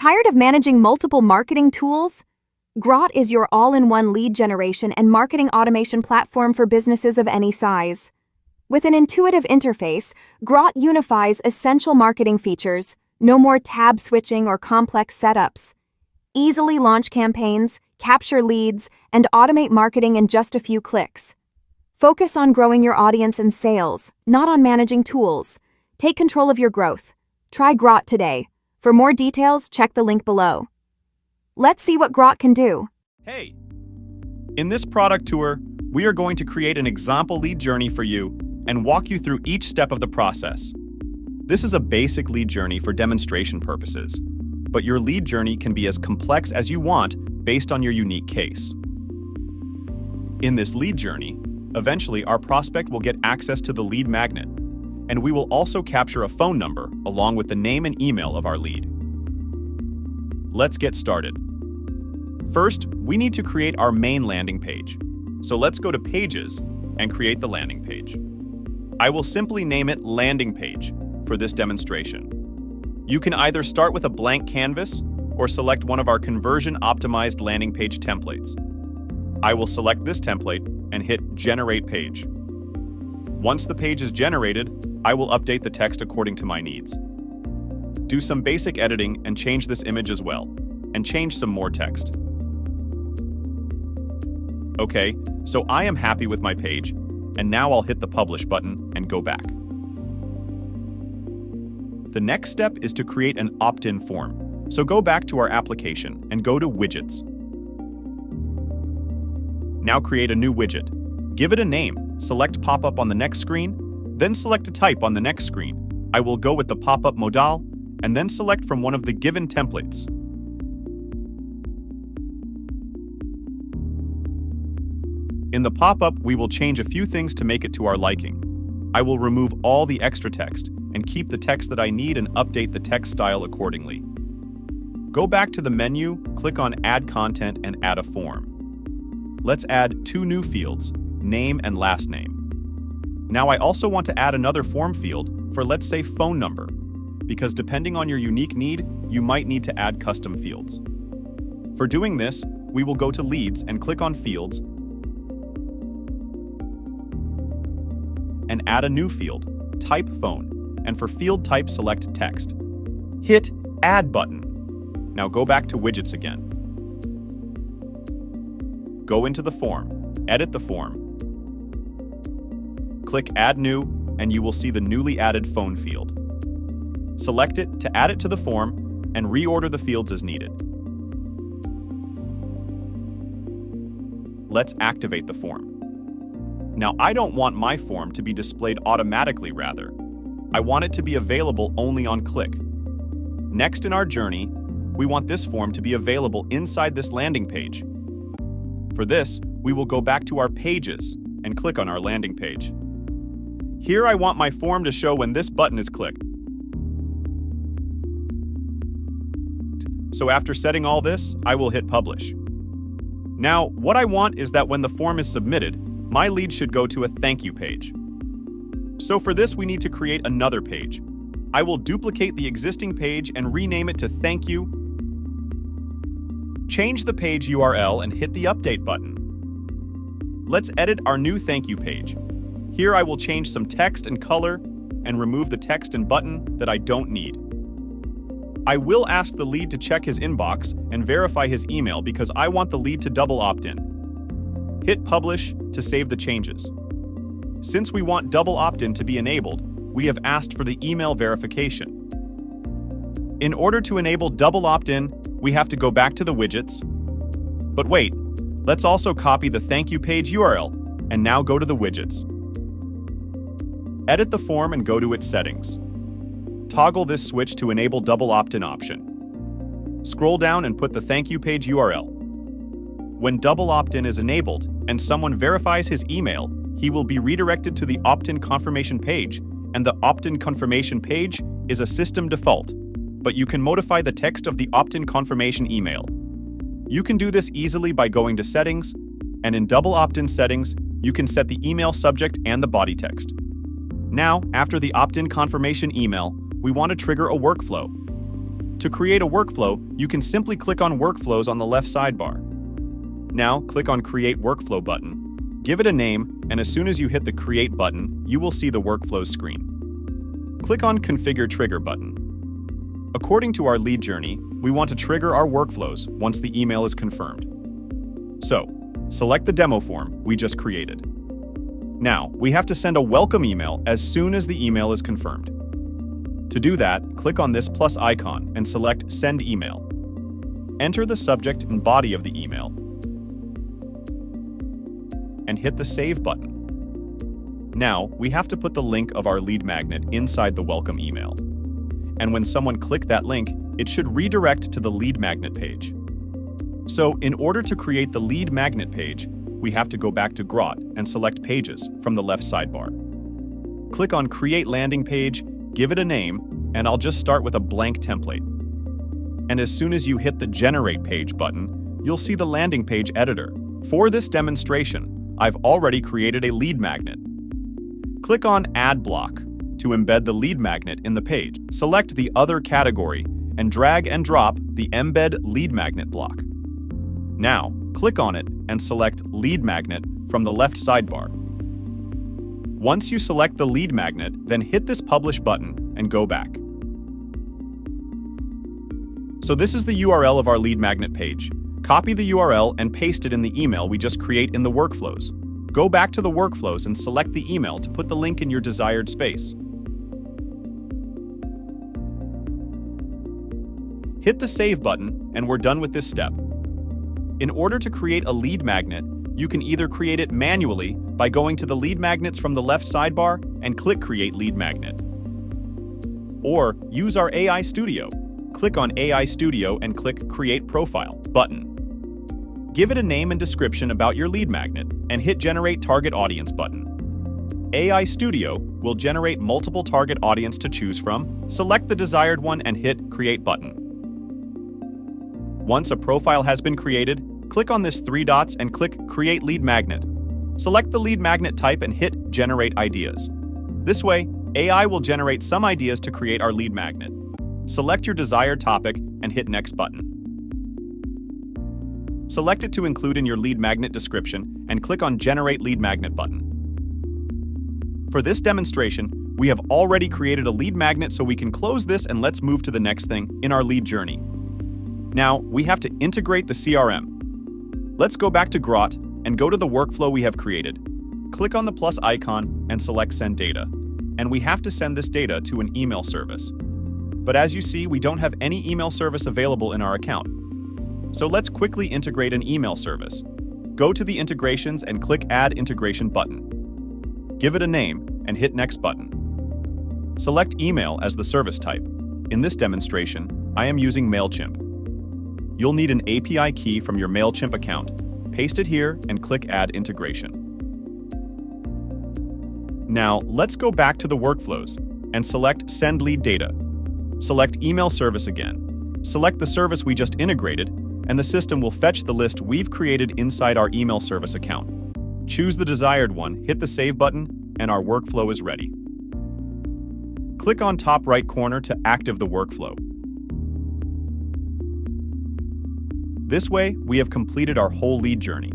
Tired of managing multiple marketing tools? Grot is your all-in-one lead generation and marketing automation platform for businesses of any size. With an intuitive interface, Grot unifies essential marketing features, no more tab switching or complex setups. Easily launch campaigns, capture leads, and automate marketing in just a few clicks. Focus on growing your audience and sales, not on managing tools. Take control of your growth. Try Grot today. For more details, check the link below. Let's see what Grot can do. Hey! In this product tour, we are going to create an example lead journey for you and walk you through each step of the process. This is a basic lead journey for demonstration purposes, but your lead journey can be as complex as you want based on your unique case. In this lead journey, eventually our prospect will get access to the lead magnet, and we will also capture a phone number along with the name and email of our lead. Let's get started. First, we need to create our main landing page. So let's go to Pages and create the landing page. I will simply name it Landing Page for this demonstration. You can either start with a blank canvas or select one of our conversion-optimized landing page templates. I will select this template and hit Generate Page. Once the page is generated, I will update the text according to my needs. Do some basic editing and change this image as well, and change some more text. Okay, so I am happy with my page, and now I'll hit the Publish button and go back. The next step is to create an opt-in form, so go back to our application and go to Widgets. Now create a new widget. Give it a name, select Pop-up on the next screen, then select a type on the next screen. I will go with the pop-up modal, and then select from one of the given templates. In the pop-up, we will change a few things to make it to our liking. I will remove all the extra text and keep the text that I need and update the text style accordingly. Go back to the menu, click on Add Content and add a form. Let's add 2 new fields, name and last name. Now I also want to add another form field for, let's say, phone number, because depending on your unique need, you might need to add custom fields. For doing this, we will go to Leads and click on Fields and add a new field, Type Phone, and for field type select Text. Hit Add button. Now go back to Widgets again. Go into the form, edit the form, click Add New, and you will see the newly added phone field. Select it to add it to the form and reorder the fields as needed. Let's activate the form. Now I don't want my form to be displayed automatically, rather. I want it to be available only on click. Next in our journey, we want this form to be available inside this landing page. For this, we will go back to our Pages and click on our landing page. Here I want my form to show when this button is clicked. So after setting all this, I will hit Publish. Now, what I want is that when the form is submitted, my lead should go to a thank you page. So for this, we need to create another page. I will duplicate the existing page and rename it to Thank You. Change the page URL and hit the Update button. Let's edit our new thank you page. Here I will change some text and color and remove the text and button that I don't need. I will ask the lead to check his inbox and verify his email because I want the lead to double opt-in. Hit Publish to save the changes. Since we want double opt-in to be enabled, we have asked for the email verification. In order to enable double opt-in, we have to go back to the widgets. But wait, let's also copy the thank you page URL and now go to the widgets. Edit the form and go to its settings. Toggle this switch to enable double opt-in option. Scroll down and put the thank you page URL. When double opt-in is enabled and someone verifies his email, he will be redirected to the opt-in confirmation page, and the opt-in confirmation page is a system default, but you can modify the text of the opt-in confirmation email. You can do this easily by going to Settings, and in double opt-in settings, you can set the email subject and the body text. Now, after the opt-in confirmation email, we want to trigger a workflow. To create a workflow, you can simply click on Workflows on the left sidebar. Now, click on Create Workflow button. Give it a name, and as soon as you hit the Create button, you will see the Workflows screen. Click on Configure Trigger button. According to our lead journey, we want to trigger our workflows once the email is confirmed. So, select the demo form we just created. Now, we have to send a welcome email as soon as the email is confirmed. To do that, click on this plus icon and select Send Email. Enter the subject and body of the email and hit the Save button. Now, we have to put the link of our lead magnet inside the welcome email. And when someone clicks that link, it should redirect to the lead magnet page. So, in order to create the lead magnet page, we have to go back to Grot and select Pages from the left sidebar. Click on Create Landing Page, give it a name, and I'll just start with a blank template. And as soon as you hit the Generate Page button, you'll see the landing page editor. For this demonstration, I've already created a lead magnet. Click on Add Block to embed the lead magnet in the page. Select the Other category and drag and drop the Embed Lead Magnet block. Now, click on it and select Lead Magnet from the left sidebar. Once you select the lead magnet, then hit this Publish button and go back. So this is the URL of our lead magnet page. Copy the URL and paste it in the email we just create in the workflows. Go back to the workflows and select the email to put the link in your desired space. Hit the Save button and we're done with this step. In order to create a lead magnet, you can either create it manually by going to the lead magnets from the left sidebar and click Create Lead Magnet. Or use our AI Studio. Click on AI Studio and click Create Profile button. Give it a name and description about your lead magnet and hit Generate Target Audience button. AI Studio will generate multiple target audience to choose from. Select the desired one and hit Create button. Once a profile has been created, click on this 3 dots and click Create Lead Magnet. Select the lead magnet type and hit Generate Ideas. This way, AI will generate some ideas to create our lead magnet. Select your desired topic and hit Next button. Select it to include in your lead magnet description and click on Generate Lead Magnet button. For this demonstration, we have already created a lead magnet, so we can close this and let's move to the next thing in our lead journey. Now, we have to integrate the CRM. Let's go back to Grot and go to the workflow we have created. Click on the plus icon and select Send Data. And we have to send this data to an email service. But as you see, we don't have any email service available in our account. So let's quickly integrate an email service. Go to the integrations and click Add Integration button. Give it a name and hit Next button. Select Email as the service type. In this demonstration, I am using MailChimp. You'll need an API key from your MailChimp account. Paste it here and click Add Integration. Now, let's go back to the workflows and select Send Lead Data. Select Email Service again. Select the service we just integrated, and the system will fetch the list we've created inside our email service account. Choose the desired one, hit the Save button, and our workflow is ready. Click on top right corner to active the workflow. This way, we have completed our whole lead journey.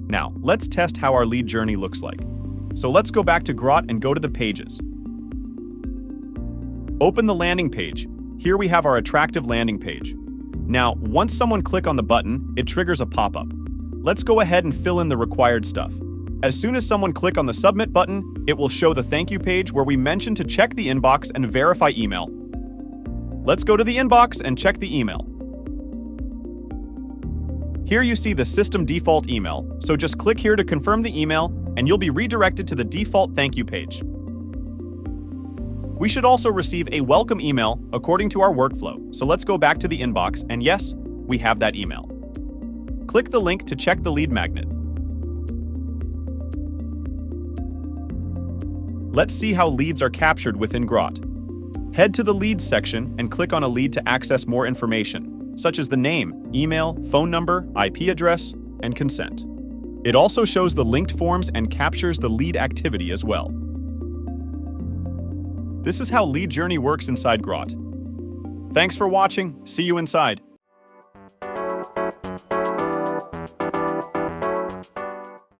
Now, let's test how our lead journey looks like. So let's go back to Grot and go to the pages. Open the landing page. Here we have our attractive landing page. Now, once someone clicks on the button, it triggers a pop-up. Let's go ahead and fill in the required stuff. As soon as someone clicks on the Submit button, it will show the thank you page where we mention to check the inbox and verify email. Let's go to the inbox and check the email. Here you see the system default email, so just click here to confirm the email and you'll be redirected to the default thank you page. We should also receive a welcome email according to our workflow, so let's go back to the inbox and yes, we have that email. Click the link to check the lead magnet. Let's see how leads are captured within Grot. Head to the Leads section and click on a lead to access more information, such as the name, email, phone number, IP address, and consent. It also shows the linked forms and captures the lead activity as well. This is how lead journey works inside Grot. Thanks for watching. See you inside.